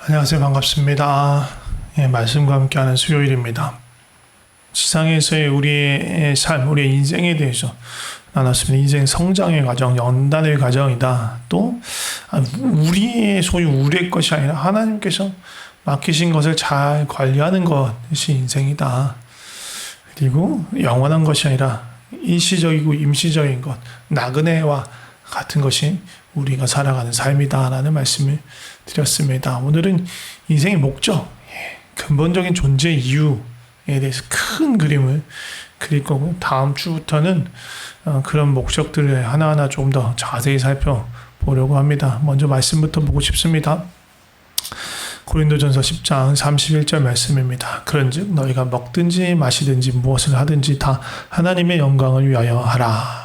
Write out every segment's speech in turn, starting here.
안녕하세요. 반갑습니다. 말씀과 함께하는 수요일입니다. 세상에서의 우리의 삶, 우리의 인생에 대해서 나눴습니다. 인생 성장의 과정, 연단의 과정이다. 또 우리의 소유, 우리의 것이 아니라 하나님께서 맡기신 것을 잘 관리하는 것이 인생이다. 그리고 영원한 것이 아니라 일시적이고 임시적인 것, 나그네와 같은 것이 우리가 살아가는 삶이다 라는 말씀을 드렸습니다. 오늘은 인생의 목적, 근본적인 존재 이유에 대해서 큰 그림을 그릴 거고, 다음 주부터는 그런 목적들을 하나하나 좀 더 자세히 살펴보려고 합니다. 먼저 말씀부터 보고 싶습니다. 고린도전서 10장 31절 말씀입니다. 그런즉 너희가 먹든지 마시든지 무엇을 하든지 다 하나님의 영광을 위하여 하라.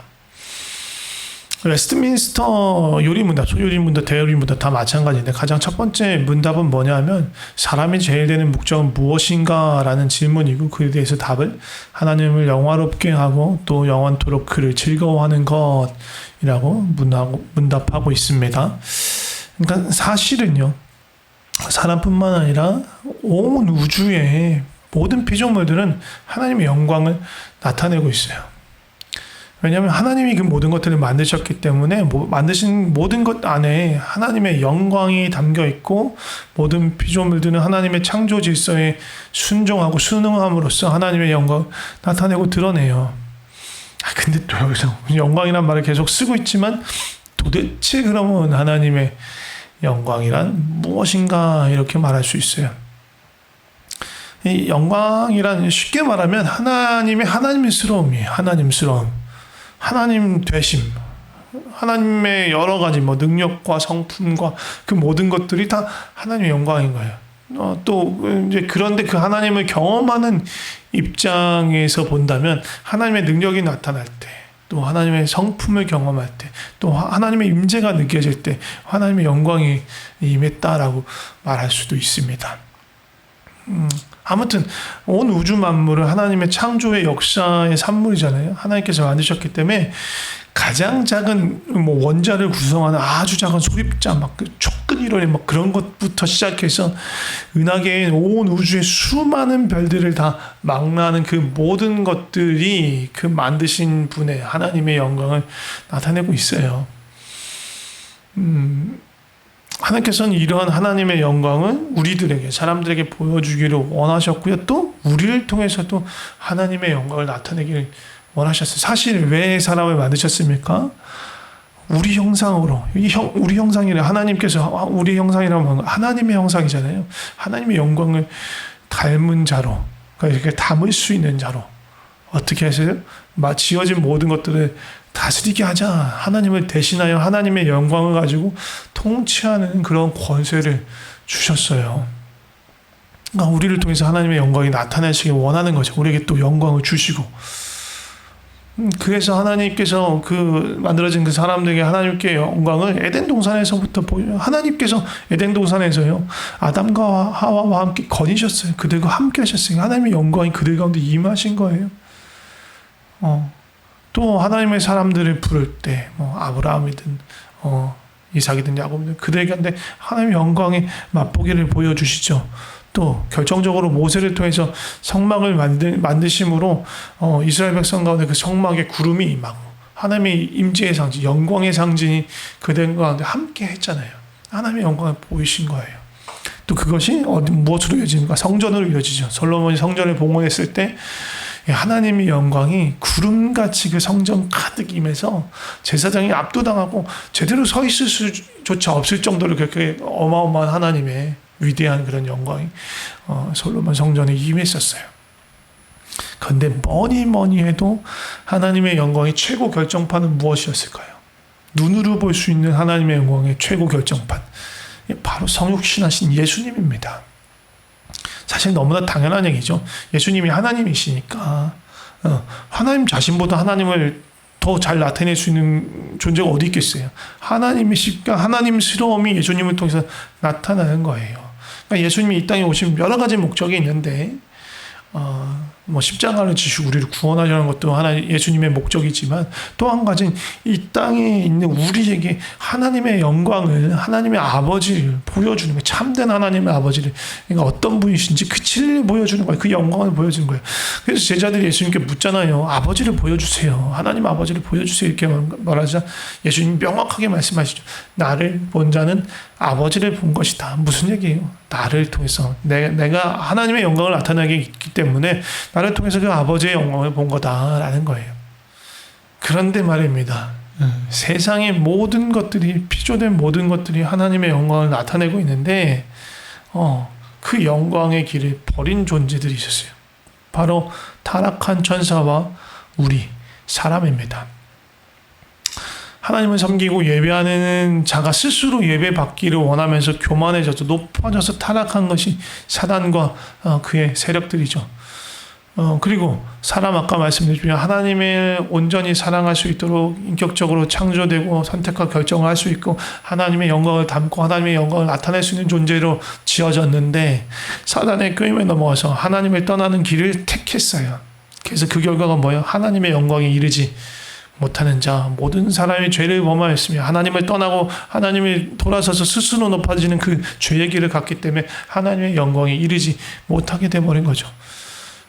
웨스트민스터 요리문답, 소요리문답, 대요리문답 다 마찬가지인데, 가장 첫 번째 문답은 뭐냐면 사람이 제일 되는 목적은 무엇인가 라는 질문이고, 그에 대해서 답을 하나님을 영화롭게 하고 또 영원토록 그를 즐거워하는 것이라고 문답하고 있습니다. 그러니까 사실은요, 사람뿐만 아니라 온 우주의 모든 피조물들은 하나님의 영광을 나타내고 있어요. 왜냐하면 하나님이 그 모든 것들을 만드셨기 때문에 만드신 모든 것 안에 하나님의 영광이 담겨 있고, 모든 피조물들은 하나님의 창조 질서에 순종하고 순응함으로써 하나님의 영광을 나타내고 드러내요. 근데 또 여기서 영광이란 말을 계속 쓰고 있지만, 도대체 그러면 하나님의 영광이란 무엇인가 이렇게 말할 수 있어요. 이 영광이란 쉽게 말하면 하나님스러움이에요. 하나님 되심, 하나님의 여러 가지 능력과 성품과 그 모든 것들이 다 하나님의 영광인 거예요. 또 이제 그런데 그 하나님을 경험하는 입장에서 본다면, 하나님의 능력이 나타날 때, 또 하나님의 성품을 경험할 때, 또 하나님의 임재가 느껴질 때 하나님의 영광이 임했다라고 말할 수도 있습니다. 아무튼 온 우주 만물은 하나님의 창조의 역사의 산물이잖아요. 하나님께서 만드셨기 때문에 가장 작은 원자를 구성하는 아주 작은 소립자, 촉근이론의 그런 것부터 시작해서 은하계의 온 우주의 수많은 별들을 다 망라하는 그 모든 것들이 그 만드신 분의 하나님의 영광을 나타내고 있어요. 하나님께서는 이러한 하나님의 영광을 우리들에게, 사람들에게 보여주기를 원하셨고요. 또 우리를 통해서도 하나님의 영광을 나타내기를 원하셨어요. 사실 왜 사람을 만드셨습니까? 우리 형상으로, 우리 형상이래. 하나님께서 우리 형상이라면 하나님의 형상이잖아요. 하나님의 영광을 닮은 자로, 그러니까 이렇게 담을 수 있는 자로. 어떻게 하세요? 지어진 모든 것들을 다스리게 하자. 하나님을 대신하여 하나님의 영광을 가지고 통치하는 그런 권세를 주셨어요. 그러니까 우리를 통해서 하나님의 영광이 나타나시길 원하는 거죠. 우리에게 또 영광을 주시고. 그래서 하나님께서 만들어진 그 사람들에게 하나님께 영광을 에덴 동산에서부터 하나님께서 에덴 동산에서요, 아담과 하와와 함께 거니셨어요. 그들과 함께 하셨어요. 하나님의 영광이 그들 가운데 임하신 거예요. 또 하나님의 사람들을 부를 때 아브라함이든 이삭이든 야곱이든 그들에게 하나님의 영광의 맛보기를 보여주시죠. 또 결정적으로 모세를 통해서 성막을 만드심으로 이스라엘 백성 가운데 그 성막에 구름이 임하고, 하나님의 임재의 상징, 영광의 상징이 그들 가운데 함께 했잖아요. 하나님의 영광을 보이신 거예요. 또 그것이 무엇으로 이어지는가? 성전으로 이어지죠. 솔로몬이 성전을 봉헌했을 때 하나님의 영광이 구름같이 그 성전 가득 임해서 제사장이 압도당하고 제대로 서 있을 수조차 없을 정도로 그렇게 어마어마한 하나님의 위대한 그런 영광이 솔로몬 성전에 임했었어요. 그런데 뭐니 해도 하나님의 영광의 최고 결정판은 무엇이었을까요? 눈으로 볼 수 있는 하나님의 영광의 최고 결정판, 바로 성육신하신 예수님입니다. 사실 너무나 당연한 얘기죠. 예수님이 하나님이시니까 하나님 자신보다 하나님을 더 잘 나타낼 수 있는 존재가 어디 있겠어요. 하나님이시니까 하나님스러움이 예수님을 통해서 나타나는 거예요. 그러니까 예수님이 이 땅에 오신 여러 가지 목적이 있는데 뭐 십자가를 지시고 우리를 구원하려는 것도 하나 예수님의 목적이지만 또 한 가지는 이 땅에 있는 우리에게 하나님의 영광을 하나님의 아버지를 보여주는 거예요. 참된 하나님의 아버지를 그러니까 어떤 분이신지 그 진리를 보여주는 거예요. 그 영광을 보여주는 거예요. 그래서 제자들이 예수님께 묻잖아요. 아버지를 보여주세요. 하나님 아버지를 보여주세요. 이렇게 말하자 예수님 명확하게 말씀하시죠. 나를 본 자는 아버지를 본 것이다. 무슨 얘기예요? 나를 통해서 내가 하나님의 영광을 나타나게 있기 때문에 나를 통해서 그 아버지의 영광을 본 거다라는 거예요. 그런데 말입니다. 세상의 모든 것들이 피조된 모든 것들이 하나님의 영광을 나타내고 있는데 그 영광의 길을 버린 존재들이 있었어요. 바로 타락한 천사와 우리 사람입니다. 하나님을 섬기고 예배하는 자가 스스로 예배받기를 원하면서 교만해져서 높아져서 타락한 것이 사단과 그의 세력들이죠. 그리고 사람 아까 말씀드렸지만 하나님을 온전히 사랑할 수 있도록 인격적으로 창조되고 선택과 결정을 할 수 있고 하나님의 영광을 담고 하나님의 영광을 나타낼 수 있는 존재로 지어졌는데 사단의 꾀임에 넘어가서 하나님을 떠나는 길을 택했어요. 그래서 그 결과가 뭐예요? 하나님의 영광에 이르지 못하는 자 모든 사람이 죄를 범하였으며 하나님을 떠나고 하나님이 돌아서서 스스로 높아지는 그 죄의 길을 갔기 때문에 하나님의 영광에 이르지 못하게 돼버린 거죠.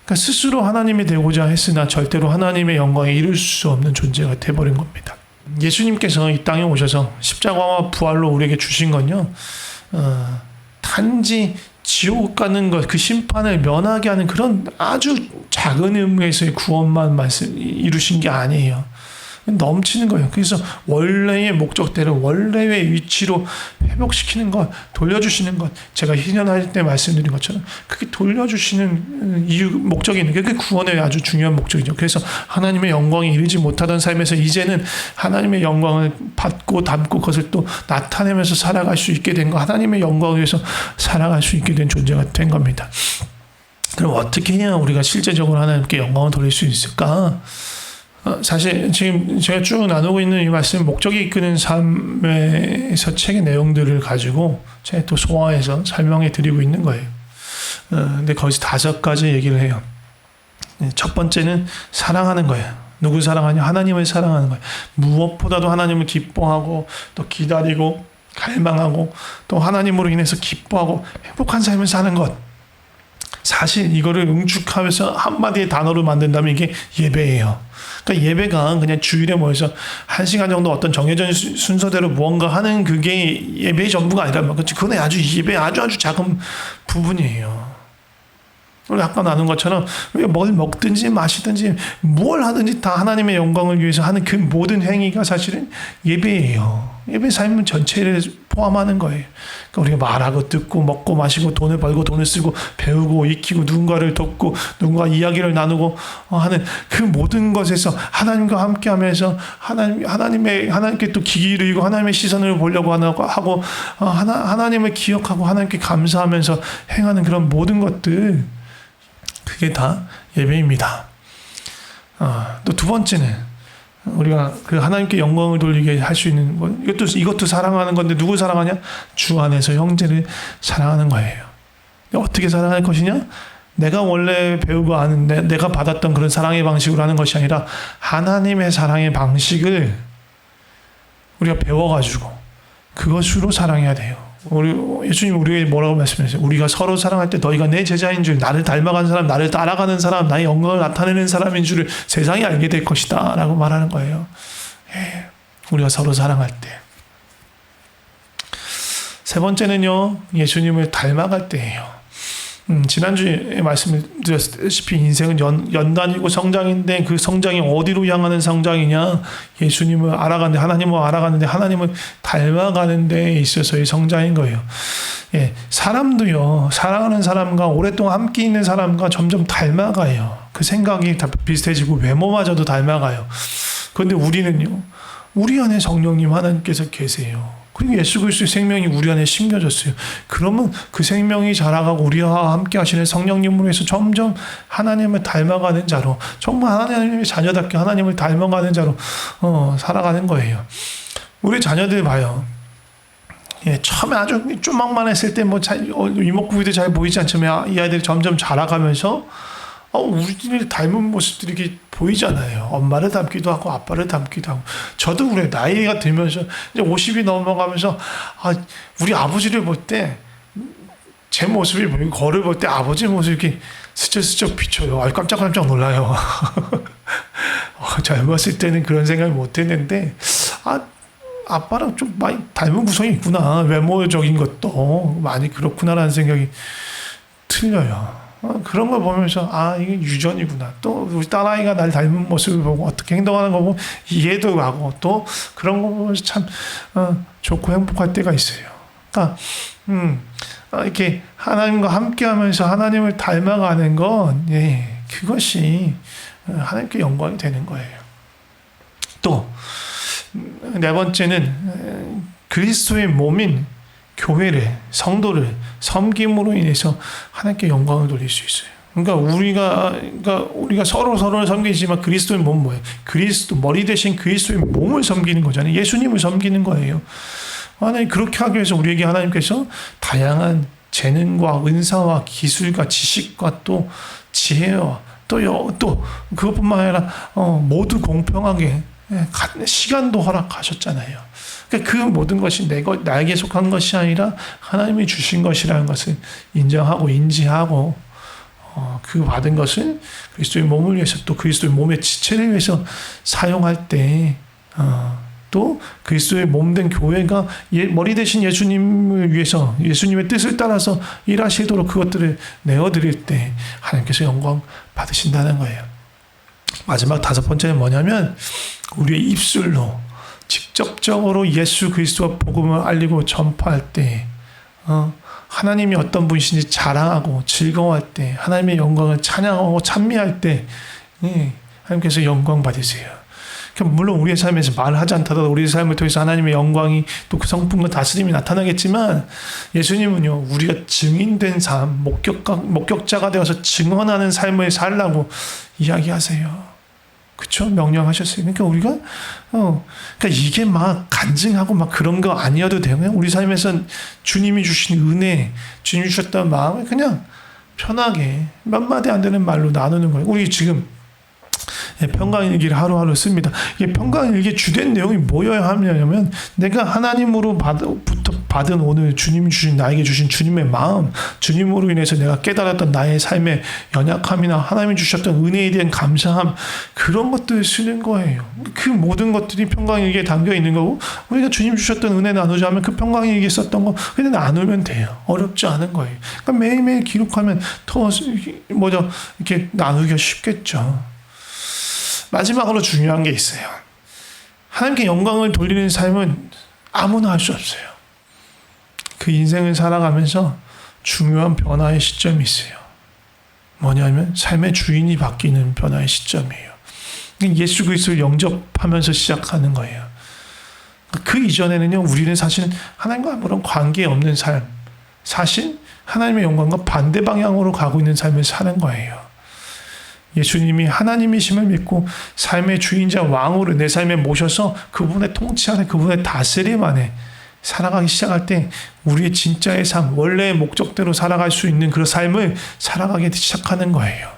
그러니까 스스로 하나님이 되고자 했으나 절대로 하나님의 영광에 이룰 수 없는 존재가 돼버린 겁니다. 예수님께서 이 땅에 오셔서 십자가와 부활로 우리에게 주신 건요 단지 지옥 가는 것, 그 심판을 면하게 하는 그런 아주 작은 의미에서의 구원만 이루신 게 아니에요. 넘치는 거예요. 그래서 원래의 목적대로 원래의 위치로 회복시키는 것, 돌려주시는 것, 제가 희년할 때 말씀드린 것처럼 그게 돌려주시는 이유, 목적이 있는 게 그게 구원의 아주 중요한 목적이죠. 그래서 하나님의 영광에 이르지 못하던 삶에서 이제는 하나님의 영광을 받고 담고 그것을 또 나타내면서 살아갈 수 있게 된 거, 하나님의 영광을 위해서 살아갈 수 있게 된 존재가 된 겁니다. 그럼 어떻게 해야 우리가 실제적으로 하나님께 영광을 돌릴 수 있을까? 사실 지금 제가 쭉 나누고 있는 이 말씀 목적이 이끄는 삶에서 책의 내용들을 가지고 제가 또 소화해서 설명해 드리고 있는 거예요. 근데 거기서 5가지 얘기를 해요. 첫 번째는 사랑하는 거예요. 누구 사랑하냐? 하나님을 사랑하는 거예요. 무엇보다도 하나님을 기뻐하고 또 기다리고 갈망하고 또 하나님으로 인해서 기뻐하고 행복한 삶을 사는 것. 사실 이거를 응축하면서 한마디의 단어로 만든다면 이게 예배예요. 그러니까 예배가 그냥 주일에 모여서 1시간 정도 어떤 정해진 순서대로 무언가 하는 그게 예배의 전부가 아니라면 그건 아주 예배의 아주 작은 부분이에요. 우리 아까 나눈 것처럼 뭘 먹든지 마시든지 뭘 하든지 다 하나님의 영광을 위해서 하는 그 모든 행위가 사실은 예배예요. 예배 삶은 전체를 포함하는 거예요. 그러니까 우리가 말하고 듣고 먹고 마시고 돈을 벌고 돈을 쓰고 배우고 익히고 누군가를 돕고 누군가 이야기를 나누고 하는 그 모든 것에서 하나님과 함께하면서 하나님께 또 기기를 하나님의 시선을 보려고 하고 하나님을 기억하고 하나님께 감사하면서 행하는 그런 모든 것들 그게 다 예배입니다. 또 두 번째는 우리가 그 하나님께 영광을 돌리게 할 수 있는 것, 이것도 사랑하는 건데 누구 사랑하냐? 주 안에서 형제를 사랑하는 거예요. 어떻게 사랑할 것이냐? 내가 원래 배우고 아는데 내가 받았던 그런 사랑의 방식으로 하는 것이 아니라 하나님의 사랑의 방식을 우리가 배워가지고 그것으로 사랑해야 돼요. 예수님 우리에게 뭐라고 말씀하셨어요? 우리가 서로 사랑할 때 너희가 내 제자인 줄, 나를 닮아가는 사람, 나를 따라가는 사람, 나의 영광을 나타내는 사람인 줄을 세상이 알게 될 것이다 라고 말하는 거예요. 우리가 서로 사랑할 때. 세 번째는요, 예수님을 닮아갈 때예요. 지난주에 말씀을 드렸다시피 인생은 연단이고 성장인데 그 성장이 어디로 향하는 성장이냐? 예수님을 알아가는데, 하나님을 알아가는데, 하나님을 닮아가는 데 있어서의 성장인 거예요. 사람도요, 사랑하는 사람과 오랫동안 함께 있는 사람과 점점 닮아가요. 그 생각이 다 비슷해지고 외모마저도 닮아가요. 그런데 우리는요, 우리 안에 성령님 하나님께서 계세요. 그리고 예수 그리스도의 생명이 우리 안에 심겨졌어요. 그러면 그 생명이 자라가고 우리와 함께 하시는 성령님으로 해서 점점 하나님을 닮아가는 자로, 정말 하나님의 자녀답게 하나님을 닮아가는 자로 살아가는 거예요. 우리 자녀들 봐요. 예, 처음에 아주 쪼막만했을 때 뭐 이목구비도 잘 보이지 않지만 이 아이들이 점점 자라가면서 우리를 닮은 모습들이 이렇게 보이잖아요. 엄마를 닮기도 하고 아빠를 닮기도 하고. 저도 그래요. 나이가 들면서 이제 50이 넘어가면서 우리 아버지를 볼 때 제 모습이 보이고 거를 볼 때 아버지 모습이 이렇게 스쩍스쩍 비춰요. 깜짝깜짝 놀라요. 젊었을 때는 그런 생각을 못했는데 아빠랑 좀 많이 닮은 구성이 있구나. 외모적인 것도 많이 그렇구나라는 생각이 들려요. 그런 걸 보면서 이게 유전이구나. 또 우리 딸아이가 날 닮은 모습을 보고 어떻게 행동하는 거 보고 이해도 하고 또 그런 거 보면서 참 좋고 행복할 때가 있어요. 그러니까 이렇게 하나님과 함께하면서 하나님을 닮아가는 건 그것이 하나님께 영광이 되는 거예요. 또 네 번째는 그리스도의 몸인 교회를, 성도를 섬김으로 인해서 하나님께 영광을 돌릴 수 있어요. 그러니까 우리가 서로를 섬기지만 그리스도의 몸은 뭐예요? 그리스도, 머리 대신 그리스도의 몸을 섬기는 거잖아요. 예수님을 섬기는 거예요. 하나님 그렇게 하기 위해서 우리에게 하나님께서 다양한 재능과 은사와 기술과 지식과 또 지혜와 또 그것뿐만 아니라 모두 공평하게 시간도 허락하셨잖아요. 그러니까 그 모든 것이 나에게 속한 것이 아니라 하나님이 주신 것이라는 것을 인정하고 인지하고 그 받은 것을 그리스도의 몸을 위해서 또 그리스도의 몸의 지체를 위해서 사용할 때 또 그리스도의 몸된 교회가 머리 대신 예수님을 위해서 예수님의 뜻을 따라서 일하시도록 그것들을 내어드릴 때 하나님께서 영광 받으신다는 거예요. 마지막 다섯 번째는 뭐냐면 우리의 입술로 직접적으로 예수 그리스도와 복음을 알리고 전파할 때 하나님이 어떤 분이신지 자랑하고 즐거워할 때 하나님의 영광을 찬양하고 찬미할 때 하나님께서 영광 받으세요. 물론 우리의 삶에서 말하지 않더라도 우리의 삶을 통해서 하나님의 영광이 또 그 성품과 다스림이 나타나겠지만 예수님은요 우리가 증인된 삶, 목격자가 되어서 증언하는 삶을 살라고 이야기하세요. 그렇죠? 명령하셨어요. 그러니까 우리가 그러니까 이게 막 간증하고 막 그런 거 아니어도 돼요. 그냥 우리 삶에서 주님이 주신 은혜, 주님이 주셨던 마음을 그냥 편하게 몇 마디 안 되는 말로 나누는 거예요. 우리 지금 평강일기를 하루하루 씁니다. 이게 평강일기의 주된 내용이 뭐여야 하냐면 내가 하나님으로 받은 오늘 주님이 주신 나에게 주신 주님의 마음, 주님으로 인해서 내가 깨달았던 나의 삶의 연약함이나 하나님이 주셨던 은혜에 대한 감사함 그런 것들을 쓰는 거예요. 그 모든 것들이 평강일기에 담겨 있는 거고 우리가 주님 주셨던 은혜 나누자면 그 평강일기에 썼던 거 그냥 나누면 돼요. 어렵지 않은 거예요. 그러니까 매일매일 기록하면 더 이렇게 나누기가 쉽겠죠. 마지막으로 중요한 게 있어요. 하나님께 영광을 돌리는 삶은 아무나 할 수 없어요. 그 인생을 살아가면서 중요한 변화의 시점이 있어요. 뭐냐면 삶의 주인이 바뀌는 변화의 시점이에요. 예수 그리스도를 영접하면서 시작하는 거예요. 그 이전에는요, 우리는 사실 하나님과 아무런 관계없는 삶, 사실 하나님의 영광과 반대 방향으로 가고 있는 삶을 사는 거예요. 예수님이 하나님이심을 믿고 삶의 주인자 왕으로 내 삶에 모셔서 그분의 통치 안에 그분의 다스림 안에 살아가기 시작할 때 우리의 진짜의 삶, 원래의 목적대로 살아갈 수 있는 그 삶을 살아가기 시작하는 거예요.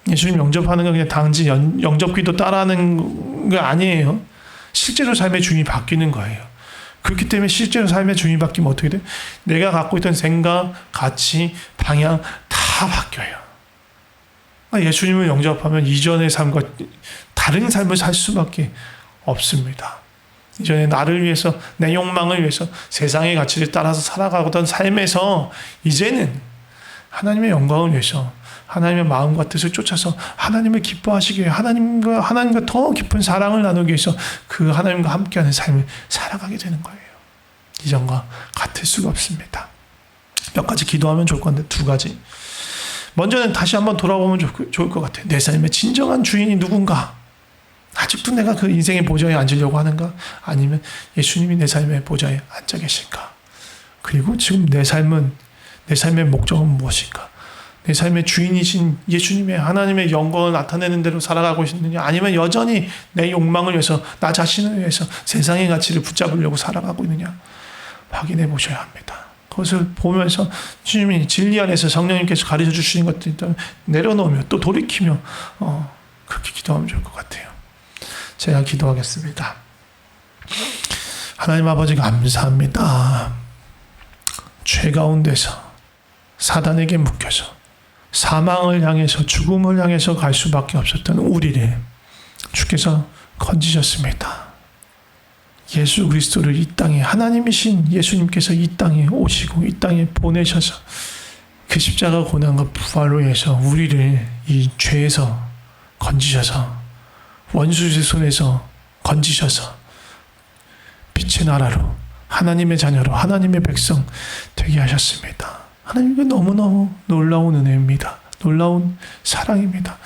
예수님 영접하는 건 그냥 단지 영접기도 따라하는 거 아니에요. 실제로 삶의 주인이 바뀌는 거예요. 그렇기 때문에 실제로 삶의 주인이 바뀌면 어떻게 돼요? 내가 갖고 있던 생각, 가치, 방향 다 바뀌어요. 예수님을 영접하면 이전의 삶과 다른 삶을 살 수밖에 없습니다. 이전에 나를 위해서 내 욕망을 위해서 세상의 가치를 따라서 살아가던 삶에서 이제는 하나님의 영광을 위해서 하나님의 마음과 뜻을 쫓아서 하나님을 기뻐하시기 위해 하나님과 더 깊은 사랑을 나누기 위해서 그 하나님과 함께하는 삶을 살아가게 되는 거예요. 이전과 같을 수가 없습니다. 몇 가지 기도하면 좋을 건데 두 가지. 먼저는 다시 한번 돌아보면 좋을 것 같아요. 내 삶의 진정한 주인이 누군가? 아직도 내가 그 인생의 보좌에 앉으려고 하는가? 아니면 예수님이 내 삶의 보좌에 앉아 계실까? 그리고 지금 내 삶의 목적은 무엇인가? 내 삶의 주인이신 예수님의 하나님의 영광을 나타내는 대로 살아가고 있느냐, 아니면 여전히 내 욕망을 위해서, 나 자신을 위해서 세상의 가치를 붙잡으려고 살아가고 있느냐 확인해 보셔야 합니다. 그것을 보면서 주님이 진리 안에서 성령님께서 가르쳐 주시는 것들이 있다면 내려놓으며 또 돌이키며 그렇게 기도하면 좋을 것 같아요. 제가 기도하겠습니다. 하나님 아버지 감사합니다. 죄 가운데서 사단에게 묶여서 사망을 향해서, 죽음을 향해서 갈 수밖에 없었던 우리를 주께서 건지셨습니다. 예수 그리스도를 이 땅에, 하나님이신 예수님께서 이 땅에 오시고 이 땅에 보내셔서 그 십자가 고난과 부활로 해서 우리를 이 죄에서 건지셔서, 원수의 손에서 건지셔서 빛의 나라로, 하나님의 자녀로, 하나님의 백성 되게 하셨습니다. 하나님께 너무너무 놀라운 은혜입니다. 놀라운 사랑입니다.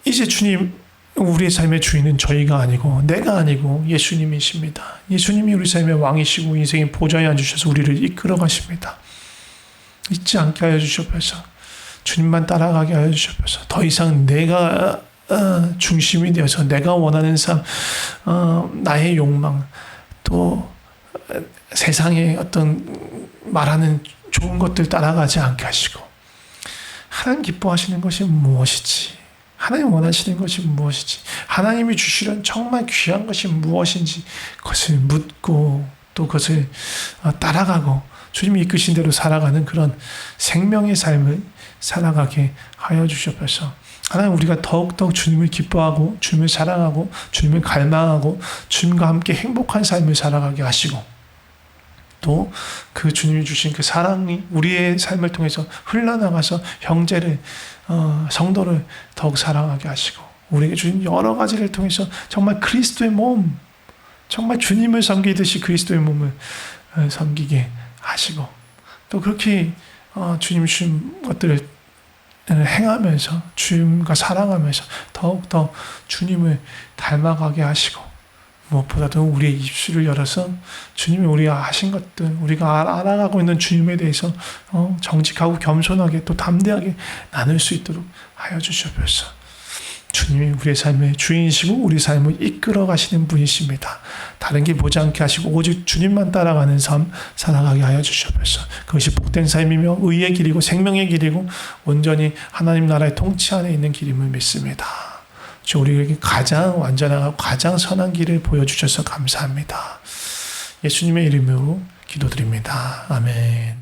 이제 주님, 우리의 삶의 주인은 저희가 아니고 내가 아니고 예수님이십니다. 예수님이 우리 삶의 왕이시고 인생의 보좌에 앉으셔서 우리를 이끌어 가십니다. 잊지 않게 하여 주시옵소서. 주님만 따라가게 하여 주시옵소서. 더 이상 내가 중심이 되어서 내가 원하는 삶, 나의 욕망, 또 세상의 어떤 말하는 좋은 것들 따라가지 않게 하시고, 하나님 기뻐하시는 것이 무엇이지, 하나님 원하시는 것이 무엇이지, 하나님이 주시는 정말 귀한 것이 무엇인지 그것을 묻고 또 그것을 따라가고 주님이 이끄신 대로 살아가는 그런 생명의 삶을 살아가게 하여 주시옵소서. 하나님, 우리가 더욱더 주님을 기뻐하고 주님을 사랑하고 주님을 갈망하고 주님과 함께 행복한 삶을 살아가게 하시고, 또 그 주님이 주신 그 사랑이 우리의 삶을 통해서 흘러나가서 형제를, 성도를 더욱 사랑하게 하시고, 우리에게 주신 여러 가지를 통해서 정말 그리스도의 몸, 정말 주님을 섬기듯이 그리스도의 몸을 섬기게 하시고, 또 그렇게 주님 주신 것들을 행하면서 주님과 사랑하면서 더욱더 주님을 닮아가게 하시고, 무엇보다도 우리의 입술을 열어서 주님이 우리가 하신 것들, 우리가 알아가고 있는 주님에 대해서 정직하고 겸손하게 또 담대하게 나눌 수 있도록 하여 주시옵소서. 주님이 우리의 삶의 주인이시고 우리 삶을 이끌어 가시는 분이십니다. 다른 길 보지 않게 하시고 오직 주님만 따라가는 삶 살아가게 하여 주시옵소서. 그것이 복된 삶이며 의의 길이고 생명의 길이고 온전히 하나님 나라의 통치 안에 있는 길임을 믿습니다. 주, 우리에게 가장 완전하고 가장 선한 길을 보여주셔서 감사합니다. 예수님의 이름으로 기도드립니다. 아멘.